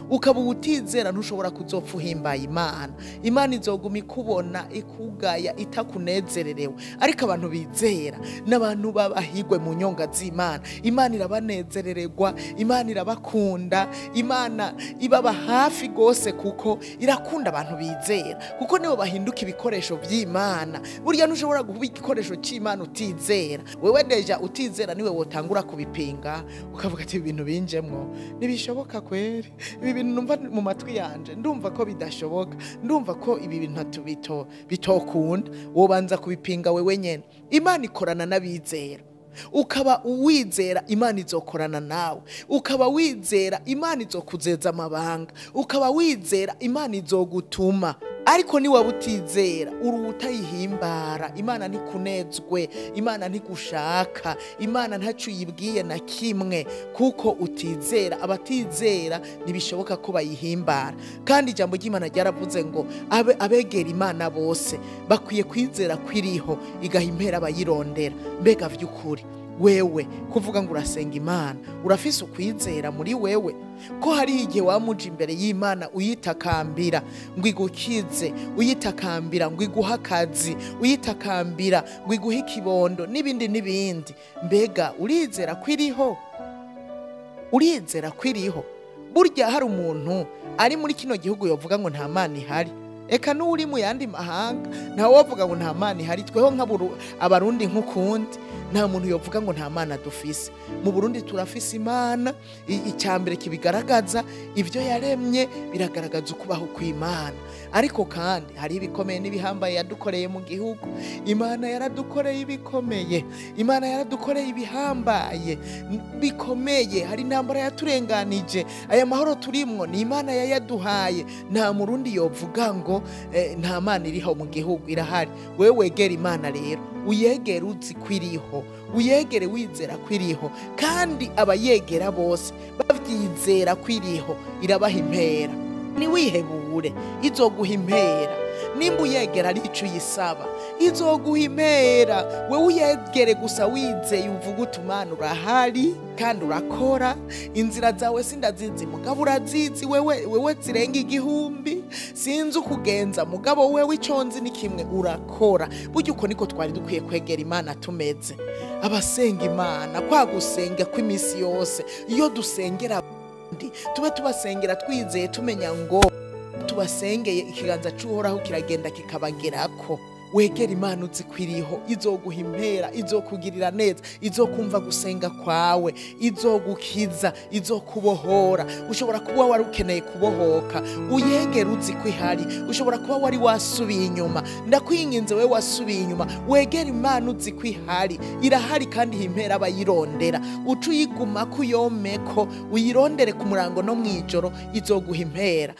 ukaba utizera ntushobora kuzopfa uhimbaye Imana. Imana izoguma ikubona ikugaya itakunezererewe, ariko abantu bizera n'abantu babahigwe mu nyonga z'Imana. Imana irabanezerererwa, Imana irabakunda, Imana ibaba hafi gose kuko irakunda abantu bizera, kuko nibo bahinduka ibikoresho by'Imana. Burya ntushobora kuba igikoresho cy'Imana utizera. Wewe deja utizera niwe wotangura kubipinga ukavuga ati ibintu binjemwo nibishoboka kweri, ibi bintu numva mu matwi yanje ndumva ko bidashoboka, ndumva ko ibi bintu bitokunda. Wobanza kubipinga wewe nyene. Imana ikorana n'abizera. Ukaba uwizera Imana izokorana nawe, ukaba wizera Imana izokuzeza amabanga, ukaba wizera Imana izogutuma. Ariko ni waba utizera urutayihimbara, Imana ntikunezwe, Imana ntigushaka, Imana ntacu yibwiye na kimwe, kuko utizera. Abatizera ntibishoboka ko bayihimbara. Kandi ijambo ry'Imana ryaravuze ngo abegera Imana bose bakwiye kwizera kwiriho igahimpera abayirondera. Mbega vy'ukuri wewe kuvuga ngo urasenga Imana, urafise ukwizera muri wewe? Ko hari igihe wamuja imbere y'Imana uyitakambira ngo igukize, uyitakambira ngo iguha akazi, uyitakambira ngo iguhe ikibondo n'ibindi n'ibindi. Mbega urizera kwiriho? Urizera kwiriho? Burya hari umuntu ari muri kino gihugu yovuga ngo nta Mana ihari. Eka n'uri mu yandi mahanga ntawe wavuga ngo nta Mana ihari. Tweho abarundi nk'ukundi nta muntu yovuga ngo nta Mana dufise. Mu Burundi turafise Imana. Icyambere kibigaragaza ivyo yaremye biragaragaza ukubaho kw'Imana. Ariko kandi hari ibikomeye n'ibihambaye yadukoreye mu gihugu. Imana yaradukoreye ibikomeye, Imana yaradukoreye ibihambaye bikomeye. Hari intambara yaturenganije, aya mahoro turimwo ni Imana yayaduhaye. Nta murundi yovuga ngo nta Mana iriho mu gihugu. Irahari. Wewe wegera Imana rero, uyegere uzi kwiriho, uyegere wizera kwiriho, kandi abayegera bose bavyizera kwiriho irabaha impera. Ni wihebure, izoguha impera. Nimba uyegera ari ico yisaba izoguha impera. Wewe uyegere gusa wizeye, uvuga uti Imana urahari kandi urakora. Inzira zawe sindazizi mugabo urazizi, wewe zirenga igihumbi. Sinzi ukugenza mugabo wewe iconzi ni kimwe, urakora. Burya uko niko twari dukwiye kwegera Imana tumeze abasenga Imana. Kwa gusenga kw'imisi yose, iyo dusengera tube tubasengera twizeye, tumenya ngo tubasengeye ikiganza c'Uhoraho kiragenda kikabagerako. Wegera Imana uzi kwiriho, izoguha impera, izokugirira neza, izokumva gusenga kwawe, izogukiza, izokubohora. Ushobora kuba wari ukeneye kubohoka, uyegera uzi kwihari. Ushobora kuba wari wasubiye inyuma, ndakwinginze we wasubiye inyuma, wegera Imana uzi kwihari. Irahari kandi himpera abayirondera. Uca uyiguma kuyomeko, uyirondere ku murango no mwijoro, izoguha impera.